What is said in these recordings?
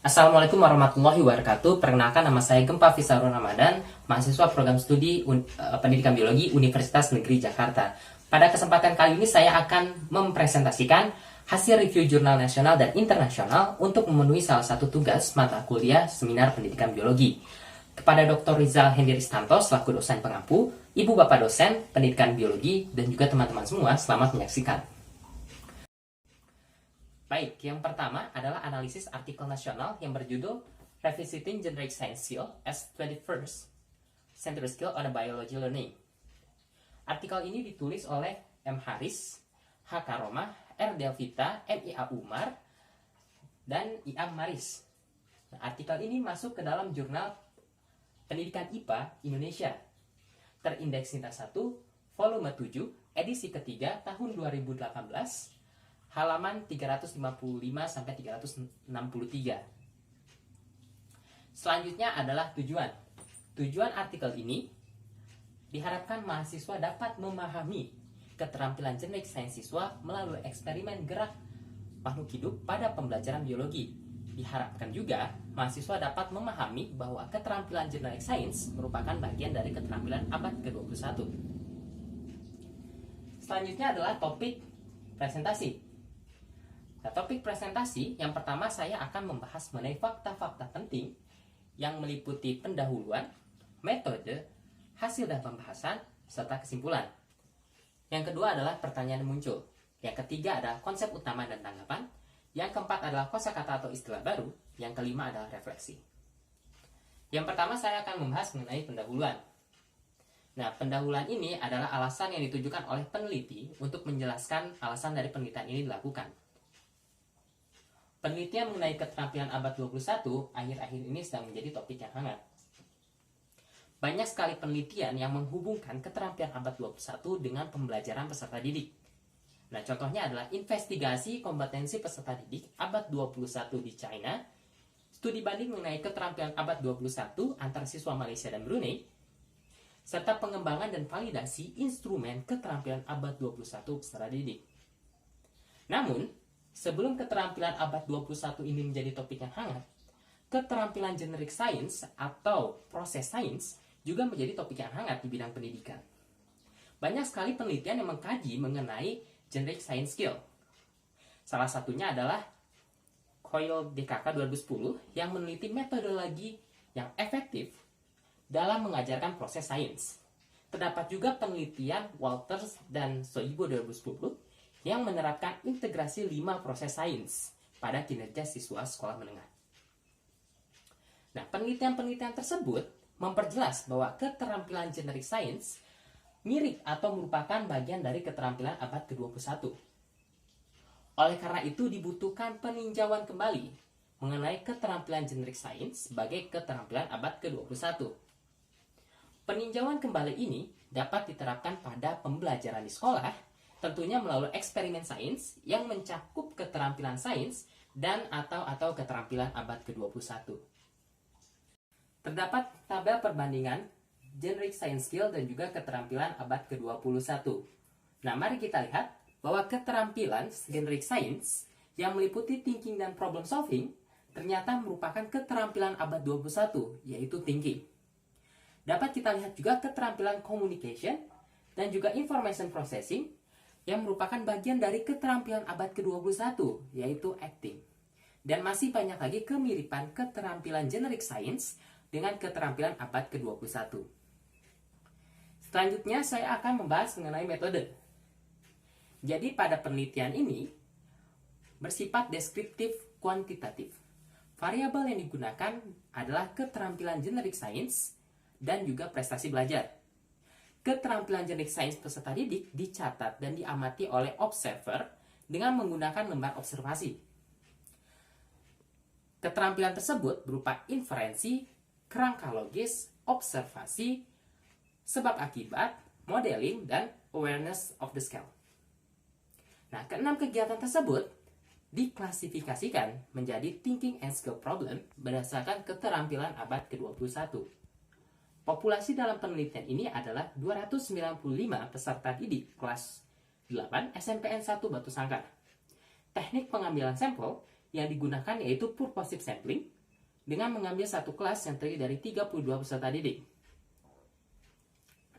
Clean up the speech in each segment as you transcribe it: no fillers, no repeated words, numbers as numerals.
Assalamualaikum warahmatullahi wabarakatuh. Perkenalkan, nama saya Gempa Fisarul Ramadan, mahasiswa program studi Pendidikan Biologi Universitas Negeri Jakarta. Pada kesempatan kali ini saya akan mempresentasikan hasil review jurnal nasional dan internasional untuk memenuhi salah satu tugas mata kuliah seminar pendidikan biologi. Kepada Dr. Rizal Hendristanto selaku dosen pengampu, Ibu Bapak dosen pendidikan biologi, dan juga teman-teman semua, selamat menyaksikan. Baik, yang pertama adalah analisis artikel nasional yang berjudul Revisiting Generic Science Skill as 21st Century Skill on Biology Learning. Artikel ini ditulis oleh M. Haris, H. Karomah, R. Delvita, M. I. A. Umar, dan I. A. Maris. Nah, artikel ini masuk ke dalam jurnal Pendidikan IPA Indonesia, terindeks Sinta 1, volume 7, edisi ketiga tahun 2018, halaman 355-363. Selanjutnya adalah tujuan. Tujuan artikel ini diharapkan mahasiswa dapat memahami keterampilan generik sains siswa melalui eksperimen gerak makhluk hidup pada pembelajaran biologi. Diharapkan juga mahasiswa dapat memahami bahwa keterampilan generik sains merupakan bagian dari keterampilan abad ke-21. Selanjutnya adalah topik presentasi. Nah, topik presentasi yang pertama saya akan membahas mengenai fakta-fakta penting yang meliputi pendahuluan, metode, hasil dan pembahasan, serta kesimpulan. Yang kedua adalah pertanyaan yang muncul. Yang ketiga adalah konsep utama dan tanggapan. Yang keempat adalah kosakata atau istilah baru. Yang kelima adalah refleksi. Yang pertama saya akan membahas mengenai pendahuluan. Nah, pendahuluan ini adalah alasan yang ditujukan oleh peneliti untuk menjelaskan alasan dari penelitian ini dilakukan. Penelitian mengenai keterampilan abad 21 akhir-akhir ini sedang menjadi topik yang hangat. Banyak sekali penelitian yang menghubungkan keterampilan abad 21 dengan pembelajaran peserta didik. Nah, contohnya adalah investigasi kompetensi peserta didik abad 21 di China, studi banding mengenai keterampilan abad 21 antar siswa Malaysia dan Brunei, serta pengembangan dan validasi instrumen keterampilan abad 21 peserta didik. Namun, sebelum keterampilan abad 21 ini menjadi topik yang hangat, keterampilan generik sains atau proses sains juga menjadi topik yang hangat di bidang pendidikan. Banyak sekali penelitian yang mengkaji mengenai generic science skill. Salah satunya adalah Coyle DKK 2010 yang meneliti metodologi yang efektif dalam mengajarkan proses sains. Terdapat juga penelitian Walters dan Soibo 2010 yang menerapkan integrasi 5 proses sains pada kinerja siswa sekolah menengah. Nah, penelitian-penelitian tersebut memperjelas bahwa keterampilan generik sains mirip atau merupakan bagian dari keterampilan abad ke-21. Oleh karena itu dibutuhkan peninjauan kembali mengenai keterampilan generik sains sebagai keterampilan abad ke-21. Peninjauan kembali ini dapat diterapkan pada pembelajaran di sekolah, tentunya melalui eksperimen sains yang mencakup keterampilan sains dan atau keterampilan abad ke-21. Terdapat tabel perbandingan generic science skill dan juga keterampilan abad ke-21. Nah, mari kita lihat bahwa keterampilan generic science yang meliputi thinking dan problem solving ternyata merupakan keterampilan abad 21, yaitu thinking. Dapat kita lihat juga keterampilan communication dan juga information processing yang merupakan bagian dari keterampilan abad ke-21, yaitu acting. Dan masih banyak lagi kemiripan keterampilan generic science dengan keterampilan abad ke-21. Selanjutnya saya akan membahas mengenai metode. Jadi pada penelitian ini bersifat deskriptif kuantitatif. Variabel yang digunakan adalah keterampilan generic science dan juga prestasi belajar. Keterampilan generic sains peserta didik dicatat dan diamati oleh observer dengan menggunakan lembar observasi. Keterampilan tersebut berupa inferensi, kerangka logis, observasi, sebab akibat, modeling, dan awareness of the scale. Nah, keenam kegiatan tersebut diklasifikasikan menjadi thinking and skill problem berdasarkan keterampilan abad ke-21. Populasi dalam penelitian ini adalah 295 peserta didik kelas 8 SMPN 1 Batu Sangkar. Teknik pengambilan sampel yang digunakan yaitu purposive sampling dengan mengambil satu kelas yang terdiri dari 32 peserta didik.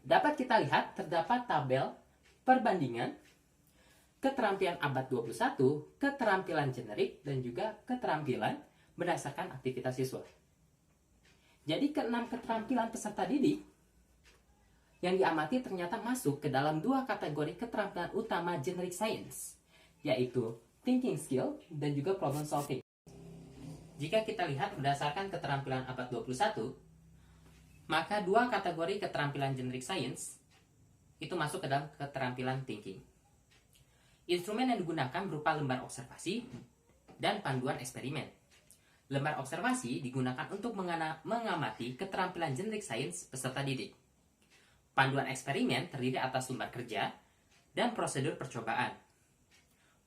Dapat kita lihat terdapat tabel perbandingan keterampilan abad 21, keterampilan generik, dan juga keterampilan berdasarkan aktivitas siswa. Jadi keenam keterampilan peserta didik yang diamati ternyata masuk ke dalam dua kategori keterampilan utama generic science, yaitu thinking skill dan juga problem solving. Jika kita lihat berdasarkan keterampilan abad 21, maka dua kategori keterampilan generic science itu masuk ke dalam keterampilan thinking. Instrumen yang digunakan berupa lembar observasi dan panduan eksperimen. Lembar observasi digunakan untuk mengamati keterampilan generic science peserta didik. Panduan eksperimen terdiri atas lembar kerja dan prosedur percobaan.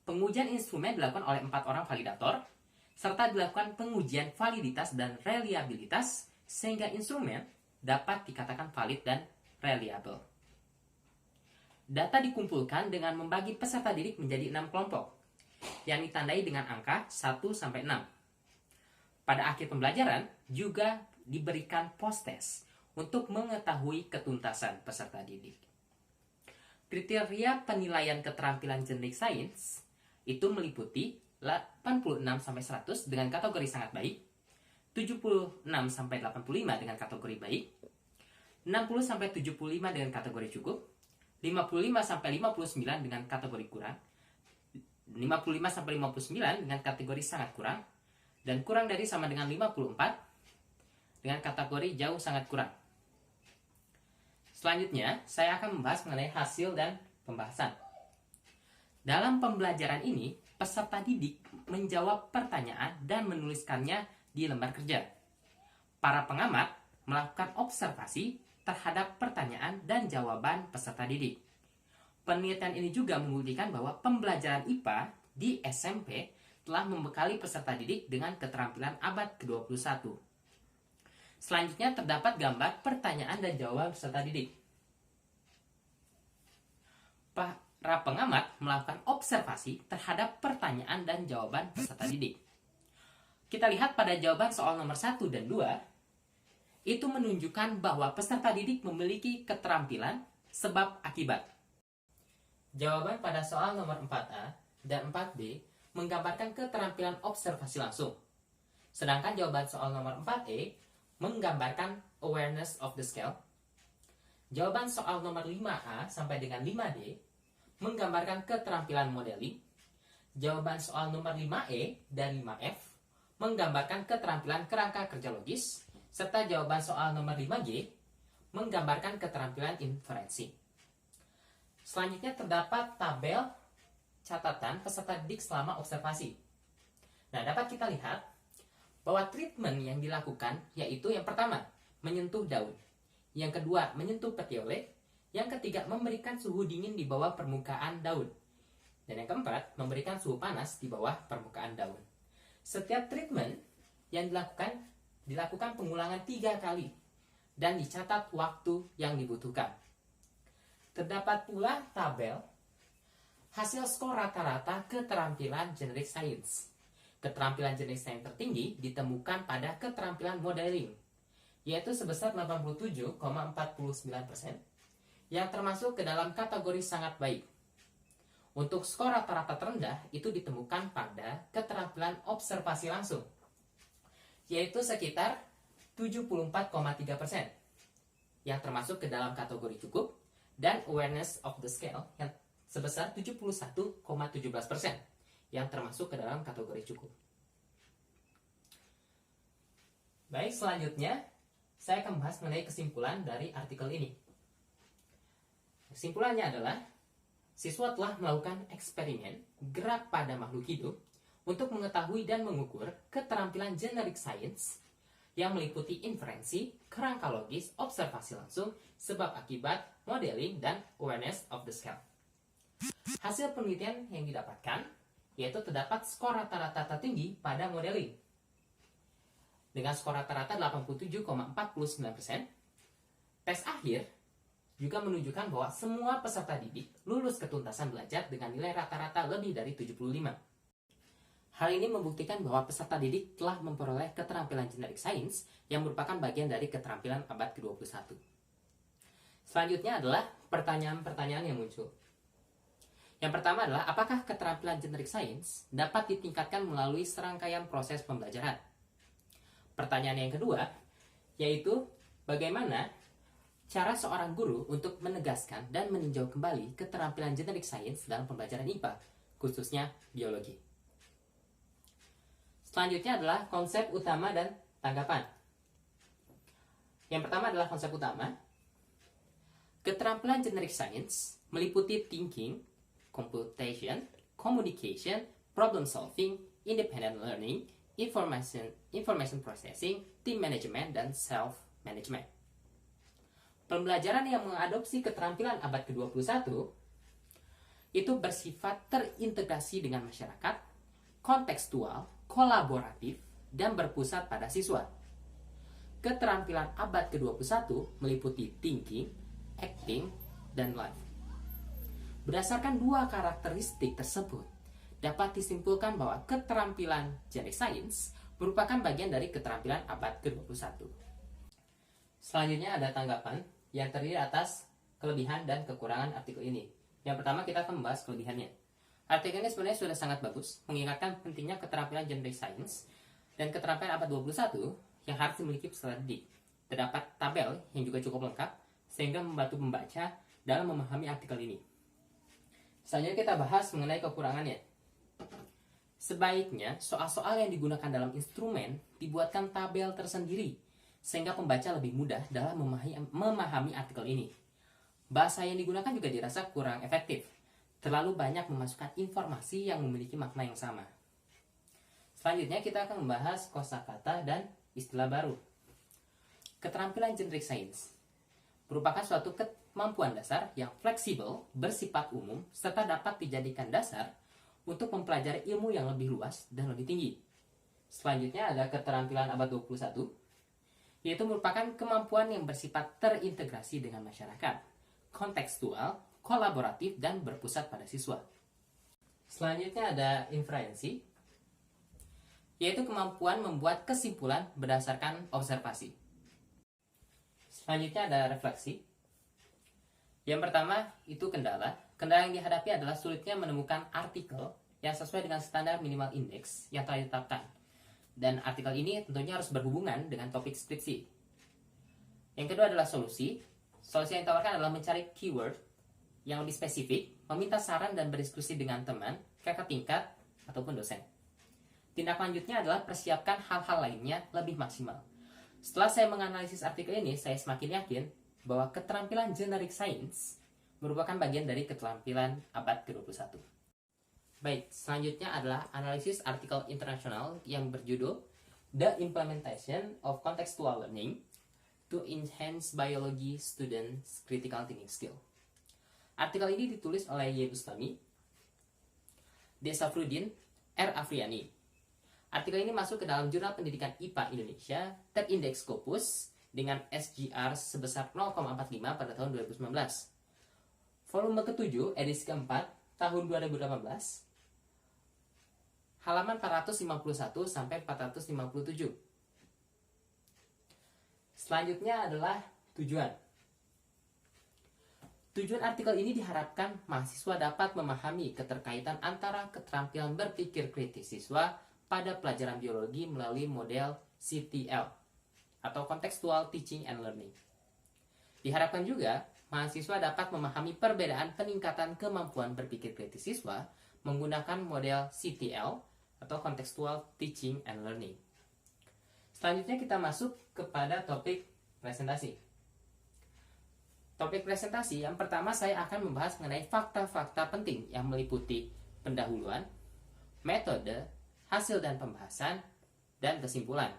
Pengujian instrumen dilakukan oleh 4 orang validator, serta dilakukan pengujian validitas dan reliabilitas sehingga instrumen dapat dikatakan valid dan reliable. Data dikumpulkan dengan membagi peserta didik menjadi 6 kelompok, yang ditandai dengan angka 1-6. Pada akhir pembelajaran juga diberikan post-test untuk mengetahui ketuntasan peserta didik. Kriteria penilaian keterampilan generic science itu meliputi 86-100 dengan kategori sangat baik, 76-85 dengan kategori baik, 60-75 dengan kategori cukup, 55-59 dengan kategori kurang, 55-59 dengan kategori sangat kurang, dan kurang dari sama dengan 54 dengan kategori jauh sangat kurang. Selanjutnya, saya akan membahas mengenai hasil dan pembahasan. Dalam pembelajaran ini, peserta didik menjawab pertanyaan dan menuliskannya di lembar kerja. Para pengamat melakukan observasi terhadap pertanyaan dan jawaban peserta didik. Penelitian ini juga membuktikan bahwa pembelajaran IPA di SMP telah membekali peserta didik dengan keterampilan abad ke-21. Selanjutnya terdapat gambar pertanyaan dan jawaban peserta didik. Para pengamat melakukan observasi terhadap pertanyaan dan jawaban peserta didik. Kita lihat pada jawaban soal nomor 1 dan 2, itu menunjukkan bahwa peserta didik memiliki keterampilan sebab akibat. Jawaban pada soal nomor 4A dan 4B menggambarkan keterampilan observasi langsung. Sedangkan jawaban soal nomor 4E menggambarkan awareness of the scale. Jawaban soal nomor 5A sampai dengan 5D menggambarkan keterampilan modeling. Jawaban soal nomor 5E dan 5F menggambarkan keterampilan kerangka kerja logis, serta jawaban soal nomor 5G menggambarkan keterampilan inferensi. Selanjutnya terdapat tabel catatan peserta didik selama observasi. Nah, dapat kita lihat bahwa treatment yang dilakukan yaitu yang pertama, menyentuh daun. Yang kedua, menyentuh petiole. Yang ketiga, memberikan suhu dingin di bawah permukaan daun. Dan yang keempat, memberikan suhu panas di bawah permukaan daun. Setiap treatment yang dilakukan pengulangan 3 kali dan dicatat waktu yang dibutuhkan. Terdapat pula tabel hasil skor rata-rata keterampilan generic science. Keterampilan generic science tertinggi ditemukan pada keterampilan modeling, yaitu sebesar 87,49%, yang termasuk ke dalam kategori sangat baik. Untuk skor rata-rata terendah itu ditemukan pada keterampilan observasi langsung, yaitu sekitar 74,3%, yang termasuk ke dalam kategori cukup, dan awareness of the scale yang sebesar 71,17%, yang termasuk ke dalam kategori cukup. Baik, selanjutnya saya akan membahas mengenai kesimpulan dari artikel ini. Kesimpulannya adalah, siswa telah melakukan eksperimen gerak pada makhluk hidup untuk mengetahui dan mengukur keterampilan generic science yang meliputi inferensi, kerangka logis, observasi langsung, sebab akibat, modeling, dan awareness of the scale. Hasil penelitian yang didapatkan yaitu terdapat skor rata-rata tertinggi pada modeling dengan skor rata-rata 87,49%. Tes akhir juga menunjukkan bahwa semua peserta didik lulus ketuntasan belajar dengan nilai rata-rata lebih dari 75. Hal ini membuktikan bahwa peserta didik telah memperoleh keterampilan generic science yang merupakan bagian dari keterampilan abad ke-21. Selanjutnya adalah pertanyaan-pertanyaan yang muncul. Yang pertama adalah, apakah keterampilan generic science dapat ditingkatkan melalui serangkaian proses pembelajaran? Pertanyaan yang kedua, yaitu bagaimana cara seorang guru untuk menegaskan dan meninjau kembali keterampilan generic science dalam pembelajaran IPA, khususnya biologi. Selanjutnya adalah konsep utama dan tanggapan. Yang pertama adalah konsep utama. Keterampilan generic science meliputi thinking, computation, communication, problem solving, independent learning, information processing, team management, dan self-management. Pembelajaran yang mengadopsi keterampilan abad ke-21 itu bersifat terintegrasi dengan masyarakat, kontekstual, kolaboratif, dan berpusat pada siswa. Keterampilan abad ke-21 meliputi thinking, acting, dan life. Berdasarkan dua karakteristik tersebut, dapat disimpulkan bahwa keterampilan generic science merupakan bagian dari keterampilan abad ke-21. Selanjutnya ada tanggapan yang terdiri atas kelebihan dan kekurangan artikel ini. Yang pertama kita akan membahas kelebihannya. Artikel ini sebenarnya sudah sangat bagus, mengingatkan pentingnya keterampilan generic science dan keterampilan abad 21 yang harus dimiliki peserta didik. Terdapat tabel yang juga cukup lengkap, sehingga membantu membaca dalam memahami artikel ini. Selanjutnya kita bahas mengenai kekurangannya. Sebaiknya soal-soal yang digunakan dalam instrumen dibuatkan tabel tersendiri, sehingga pembaca lebih mudah dalam memahami artikel ini. Bahasa yang digunakan juga dirasa kurang efektif, terlalu banyak memasukkan informasi yang memiliki makna yang sama. Selanjutnya kita akan membahas kosakata dan istilah baru. Keterampilan generic science merupakan suatu kemampuan dasar yang fleksibel, bersifat umum, serta dapat dijadikan dasar untuk mempelajari ilmu yang lebih luas dan lebih tinggi. Selanjutnya ada keterampilan abad 21, yaitu merupakan kemampuan yang bersifat terintegrasi dengan masyarakat, kontekstual, kolaboratif, dan berpusat pada siswa. Selanjutnya ada inferensi, yaitu kemampuan membuat kesimpulan berdasarkan observasi. Selanjutnya ada refleksi. Yang pertama itu kendala. Kendala yang dihadapi adalah sulitnya menemukan artikel yang sesuai dengan standar minimal indeks yang telah ditetapkan. Dan artikel ini tentunya harus berhubungan dengan topik skripsi. Yang kedua adalah solusi. Solusi yang ditawarkan adalah mencari keyword yang lebih spesifik, meminta saran dan berdiskusi dengan teman, kakak tingkat, ataupun dosen. Tindak lanjutnya adalah persiapkan hal-hal lainnya lebih maksimal. Setelah saya menganalisis artikel ini, saya semakin yakin bahwa keterampilan generic science merupakan bagian dari keterampilan abad ke-21. Baik, selanjutnya adalah analisis artikel internasional yang berjudul The Implementation of Contextual Learning to Enhance Biology Students' Critical Thinking Skill. Artikel ini ditulis oleh Y. Bustami, D. Safruddin, R. Afriani. Artikel ini masuk ke dalam Jurnal Pendidikan IPA Indonesia, terindeks Scopus dengan SGR sebesar 0,45 pada tahun 2019. Volume ke-7, edisi ke-4, tahun 2018, halaman 451 sampai 457. Selanjutnya adalah tujuan. Tujuan artikel ini diharapkan mahasiswa dapat memahami keterkaitan antara keterampilan berpikir kritis siswa pada pelajaran biologi melalui model CTL atau Contextual Teaching and Learning. Diharapkan juga mahasiswa dapat memahami perbedaan peningkatan kemampuan berpikir kritis siswa menggunakan model CTL atau Contextual Teaching and Learning. Selanjutnya kita masuk kepada topik presentasi. Topik presentasi yang pertama saya akan membahas mengenai fakta-fakta penting yang meliputi pendahuluan, metode, hasil dan pembahasan, dan kesimpulan.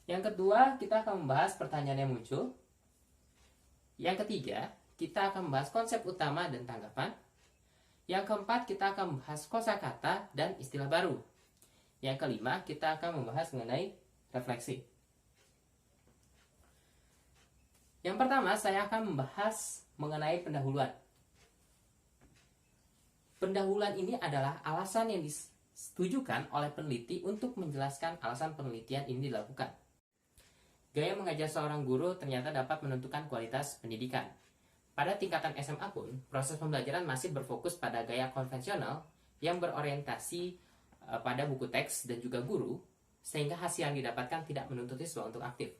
Yang kedua, kita akan membahas pertanyaan yang muncul. Yang ketiga, kita akan membahas konsep utama dan tanggapan. Yang keempat, kita akan membahas kosakata dan istilah baru. Yang kelima, kita akan membahas mengenai refleksi. Yang pertama, saya akan membahas mengenai pendahuluan. Pendahuluan ini adalah alasan yang disetujukan oleh peneliti untuk menjelaskan alasan penelitian ini dilakukan. Gaya mengajar seorang guru ternyata dapat menentukan kualitas pendidikan. Pada tingkatan SMA pun, proses pembelajaran masih berfokus pada gaya konvensional yang berorientasi pada buku teks dan juga guru, sehingga hasil yang didapatkan tidak menuntut siswa untuk aktif.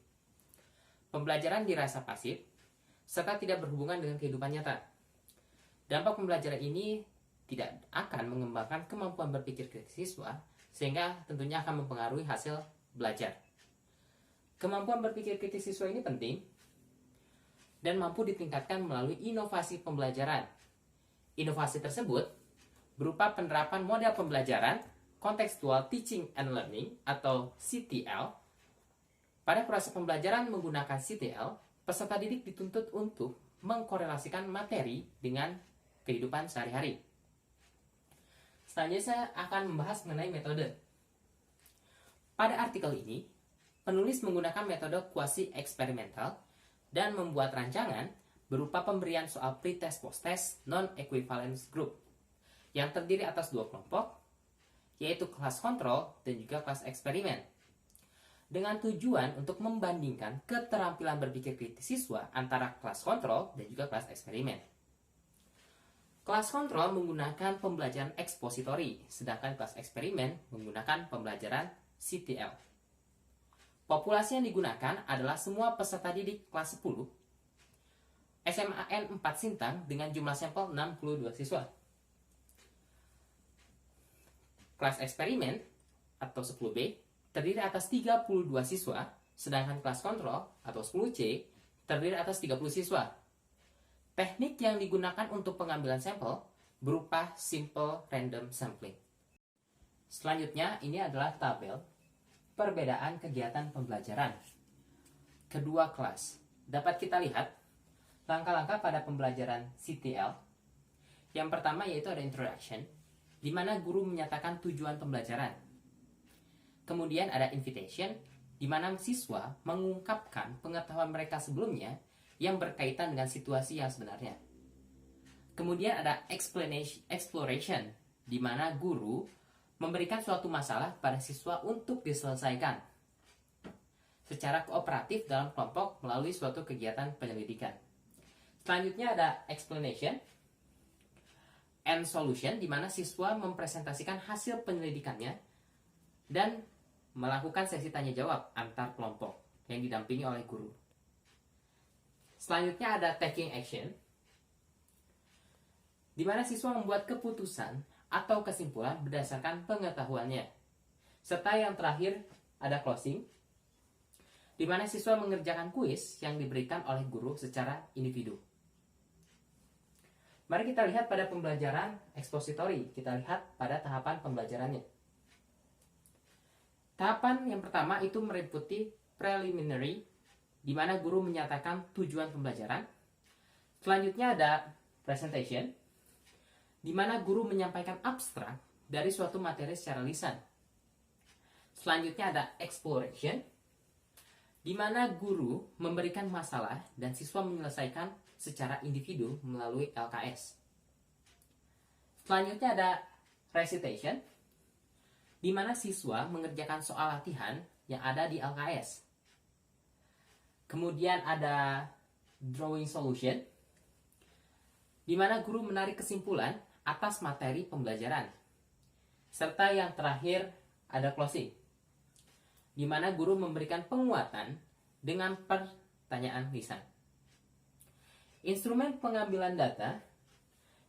Pembelajaran dirasa pasif, serta tidak berhubungan dengan kehidupan nyata. Dampak pembelajaran ini tidak akan mengembangkan kemampuan berpikir kritis siswa, sehingga tentunya akan mempengaruhi hasil belajar. Kemampuan berpikir kritis siswa ini penting dan mampu ditingkatkan melalui inovasi pembelajaran. Inovasi tersebut berupa penerapan model pembelajaran Contextual Teaching and Learning atau CTL. Pada proses pembelajaran menggunakan CTL, peserta didik dituntut untuk mengkorelasikan materi dengan kehidupan sehari-hari. Selanjutnya saya akan membahas mengenai metode. Pada artikel ini, penulis menggunakan metode kuasi eksperimental dan membuat rancangan berupa pemberian soal pretest post-test non-equivalence group yang terdiri atas dua kelompok, yaitu kelas kontrol dan juga kelas eksperimen, dengan tujuan untuk membandingkan keterampilan berpikir kritis siswa antara kelas kontrol dan juga kelas eksperimen. Kelas kontrol menggunakan pembelajaran ekspositori, sedangkan kelas eksperimen menggunakan pembelajaran CTL. Populasi yang digunakan adalah semua peserta didik kelas 10 SMAN 4 Sintang dengan jumlah sampel 62 siswa. Kelas eksperimen atau 10B terdiri atas 32 siswa, sedangkan kelas kontrol atau 10C terdiri atas 30 siswa. Teknik yang digunakan untuk pengambilan sampel berupa simple random sampling. Selanjutnya, ini adalah tabel perbedaan kegiatan pembelajaran kedua kelas. Dapat kita lihat langkah-langkah pada pembelajaran CTL. Yang pertama yaitu ada introduction, di mana guru menyatakan tujuan pembelajaran. Kemudian ada invitation, di mana siswa mengungkapkan pengetahuan mereka sebelumnya yang berkaitan dengan situasi yang sebenarnya. Kemudian ada exploration, di mana guru memberikan suatu masalah pada siswa untuk diselesaikan secara kooperatif dalam kelompok melalui suatu kegiatan penyelidikan. Selanjutnya ada explanation and solution, di mana siswa mempresentasikan hasil penyelidikannya dan melakukan sesi tanya jawab antar kelompok yang didampingi oleh guru. Selanjutnya ada taking action, di mana siswa membuat keputusan atau kesimpulan berdasarkan pengetahuannya. Serta yang terakhir ada closing, di mana siswa mengerjakan kuis yang diberikan oleh guru secara individu. Mari kita lihat pada pembelajaran ekspositori. Kita lihat pada tahapan pembelajarannya. Tahapan yang pertama itu meliputi preliminary, di mana guru menyatakan tujuan pembelajaran. Selanjutnya ada presentation, di mana guru menyampaikan abstrak dari suatu materi secara lisan. Selanjutnya ada exploration, di mana guru memberikan masalah dan siswa menyelesaikan secara individu melalui LKS. Selanjutnya ada recitation, di mana siswa mengerjakan soal latihan yang ada di LKS. Kemudian ada drawing solution, di mana guru menarik kesimpulan atas materi pembelajaran. Serta yang terakhir ada closing, di mana guru memberikan penguatan dengan pertanyaan lisan. Instrumen pengambilan data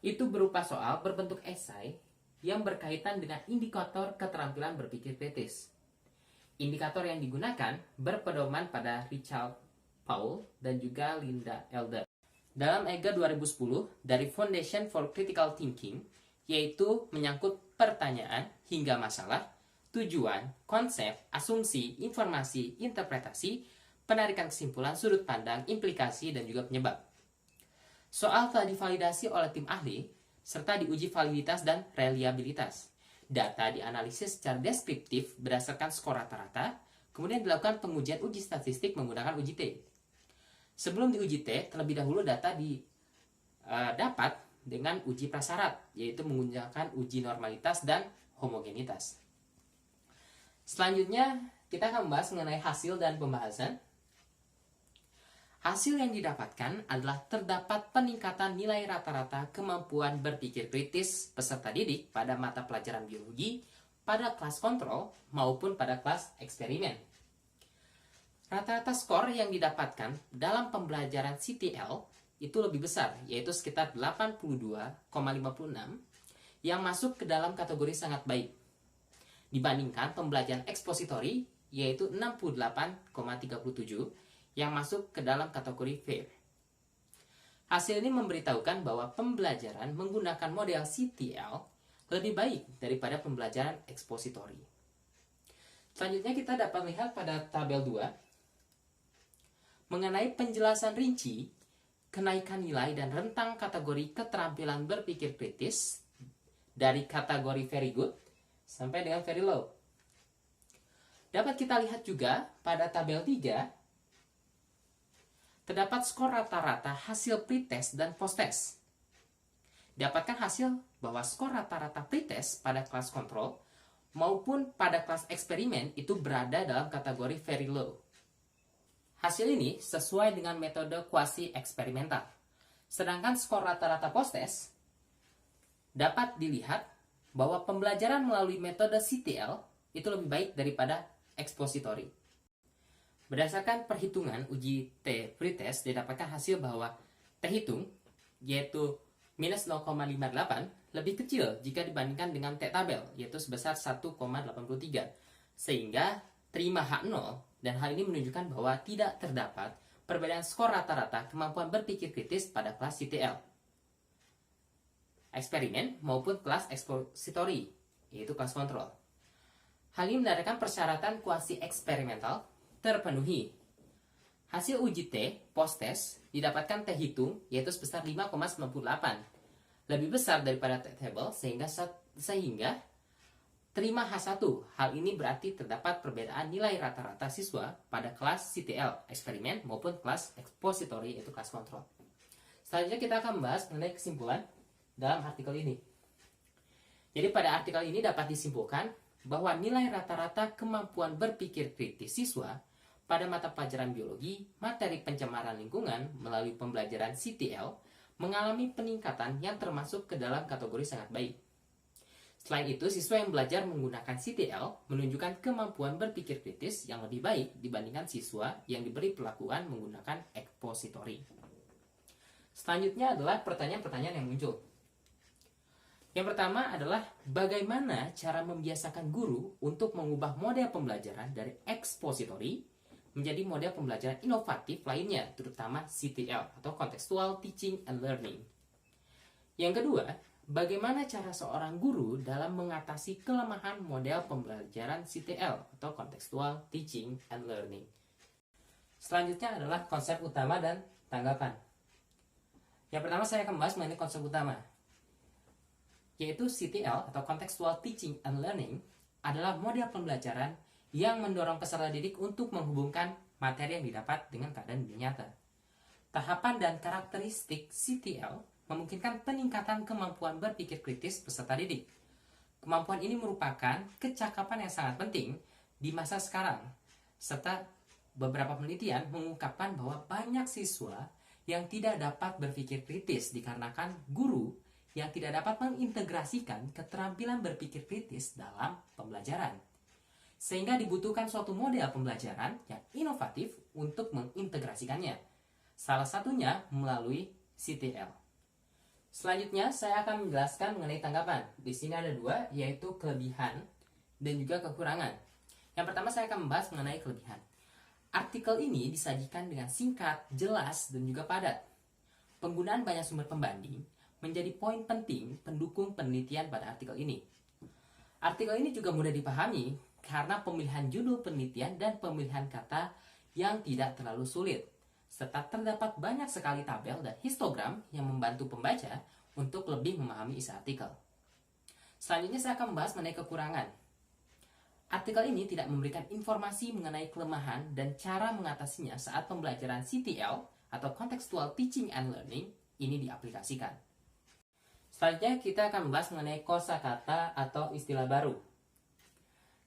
itu berupa soal berbentuk esai yang berkaitan dengan indikator keterampilan berpikir kritis. Indikator yang digunakan berpedoman pada Richard Paul dan juga Linda Elder dalam EGA 2010 dari Foundation for Critical Thinking, yaitu menyangkut pertanyaan hingga masalah, tujuan, konsep, asumsi, informasi, interpretasi, penarikan kesimpulan, sudut pandang, implikasi, dan juga penyebab. Soal telah divalidasi oleh tim ahli, serta diuji validitas dan reliabilitas. Data dianalisis secara deskriptif berdasarkan skor rata-rata, kemudian dilakukan pengujian uji statistik menggunakan uji T. Sebelum diuji T, terlebih dahulu data dapat dengan uji prasyarat, yaitu menggunakan uji normalitas dan homogenitas. Selanjutnya, kita akan membahas mengenai hasil dan pembahasan. Hasil yang didapatkan adalah terdapat peningkatan nilai rata-rata kemampuan berpikir kritis peserta didik pada mata pelajaran biologi, pada kelas kontrol, maupun pada kelas eksperimen. Rata-rata skor yang didapatkan dalam pembelajaran CTL itu lebih besar, yaitu sekitar 82,56, yang masuk ke dalam kategori sangat baik, dibandingkan pembelajaran ekspositori, yaitu 68,37, yang masuk ke dalam kategori fair. Hasil ini memberitahukan bahwa pembelajaran menggunakan model CTL lebih baik daripada pembelajaran ekspositori. Selanjutnya kita dapat lihat pada tabel 2 mengenai penjelasan rinci kenaikan nilai dan rentang kategori keterampilan berpikir kritis dari kategori very good sampai dengan very low. Dapat kita lihat juga pada tabel 3 terdapat skor rata-rata hasil pretest dan posttest. Dapatkan hasil bahwa skor rata-rata pretest pada kelas kontrol maupun pada kelas eksperimen itu berada dalam kategori very low. Hasil ini sesuai dengan metode kuasi eksperimental. Sedangkan skor rata-rata posttest dapat dilihat bahwa pembelajaran melalui metode CTL itu lebih baik daripada ekspositori. Berdasarkan perhitungan uji T pretest didapatkan hasil bahwa T hitung yaitu minus 0,58 lebih kecil jika dibandingkan dengan T tabel yaitu sebesar 1,83 sehingga terima H0 dan hal ini menunjukkan bahwa tidak terdapat perbedaan skor rata-rata kemampuan berpikir kritis pada kelas CTL, eksperimen maupun kelas ekspositori yaitu kelas kontrol. Hal ini menandakan persyaratan kuasi eksperimental terpenuhi. Hasil uji T post-test didapatkan T hitung yaitu sebesar 5,98, lebih besar daripada T table sehingga terima H1. Hal ini berarti terdapat perbedaan nilai rata-rata siswa pada kelas CTL eksperimen maupun kelas ekspositori yaitu kelas kontrol. Selanjutnya kita akan membahas mengenai kesimpulan dalam artikel ini. Jadi pada artikel ini dapat disimpulkan bahwa nilai rata-rata kemampuan berpikir kritis siswa pada mata pelajaran biologi, materi pencemaran lingkungan melalui pembelajaran CTL mengalami peningkatan yang termasuk ke dalam kategori sangat baik. Selain itu, siswa yang belajar menggunakan CTL menunjukkan kemampuan berpikir kritis yang lebih baik dibandingkan siswa yang diberi perlakuan menggunakan ekspositori. Selanjutnya adalah pertanyaan-pertanyaan yang muncul. Yang pertama adalah bagaimana cara membiasakan guru untuk mengubah model pembelajaran dari ekspositori menjadi model pembelajaran inovatif lainnya, terutama CTL atau Contextual Teaching and Learning. Yang kedua, bagaimana cara seorang guru dalam mengatasi kelemahan model pembelajaran CTL atau Contextual Teaching and Learning. Selanjutnya adalah konsep utama dan tanggapan. Yang pertama saya akan membahas mengenai konsep utama, yaitu CTL atau Contextual Teaching and Learning adalah model pembelajaran yang mendorong peserta didik untuk menghubungkan materi yang didapat dengan keadaan dunia nyata. Tahapan dan karakteristik CTL memungkinkan peningkatan kemampuan berpikir kritis peserta didik. Kemampuan ini merupakan kecakapan yang sangat penting di masa sekarang, serta beberapa penelitian mengungkapkan bahwa banyak siswa yang tidak dapat berpikir kritis dikarenakan guru yang tidak dapat mengintegrasikan keterampilan berpikir kritis dalam pembelajaran. Sehingga dibutuhkan suatu model pembelajaran yang inovatif untuk mengintegrasikannya. Salah satunya melalui CTL. Selanjutnya saya akan menjelaskan mengenai tanggapan. Di sini ada dua, yaitu kelebihan dan juga kekurangan. Yang pertama saya akan membahas mengenai kelebihan. Artikel ini disajikan dengan singkat, jelas, dan juga padat. Penggunaan banyak sumber pembanding menjadi poin penting pendukung penelitian pada artikel ini. Artikel ini juga mudah dipahami karena pemilihan judul penelitian dan pemilihan kata yang tidak terlalu sulit, serta terdapat banyak sekali tabel dan histogram yang membantu pembaca untuk lebih memahami isi artikel. Selanjutnya saya akan membahas mengenai kekurangan. Artikel ini tidak memberikan informasi mengenai kelemahan dan cara mengatasinya saat pembelajaran CTL atau Contextual Teaching and Learning ini diaplikasikan. Selanjutnya kita akan membahas mengenai kosakata atau istilah baru.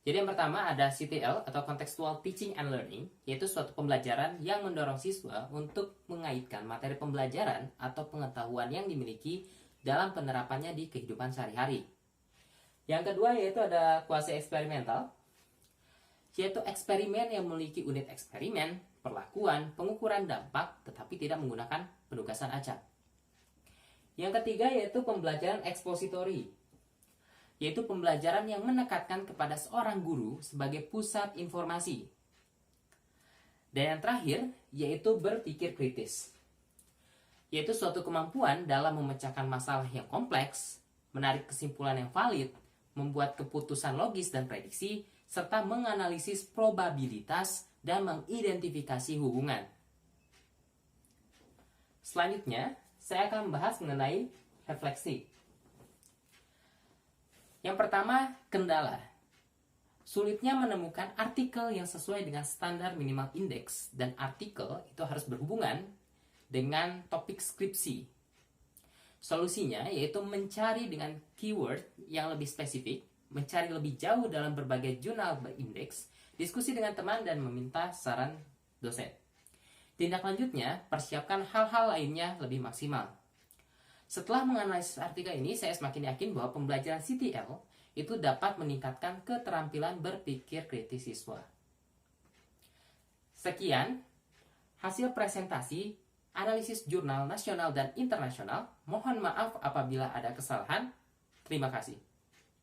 Jadi yang pertama ada CTL atau Contextual Teaching and Learning, yaitu suatu pembelajaran yang mendorong siswa untuk mengaitkan materi pembelajaran atau pengetahuan yang dimiliki dalam penerapannya di kehidupan sehari-hari. Yang kedua yaitu ada kuasi eksperimental, yaitu eksperimen yang memiliki unit eksperimen, perlakuan, pengukuran dampak, tetapi tidak menggunakan penugasan acak. Yang ketiga yaitu pembelajaran ekspositori, yaitu pembelajaran yang menekankan kepada seorang guru sebagai pusat informasi. Dan yang terakhir, yaitu berpikir kritis, yaitu suatu kemampuan dalam memecahkan masalah yang kompleks, menarik kesimpulan yang valid, membuat keputusan logis dan prediksi, serta menganalisis probabilitas dan mengidentifikasi hubungan. Selanjutnya, saya akan membahas mengenai refleksi. Yang pertama, kendala. Sulitnya menemukan artikel yang sesuai dengan standar minimal indeks, dan artikel itu harus berhubungan dengan topik skripsi. Solusinya yaitu mencari dengan keyword yang lebih spesifik, mencari lebih jauh dalam berbagai jurnal berindeks, diskusi dengan teman, dan meminta saran dosen. Tindak lanjutnya, persiapkan hal-hal lainnya lebih maksimal. Setelah menganalisis artikel ini, saya semakin yakin bahwa pembelajaran CTL itu dapat meningkatkan keterampilan berpikir kritis siswa. Sekian hasil presentasi analisis jurnal nasional dan internasional. Mohon maaf apabila ada kesalahan. Terima kasih.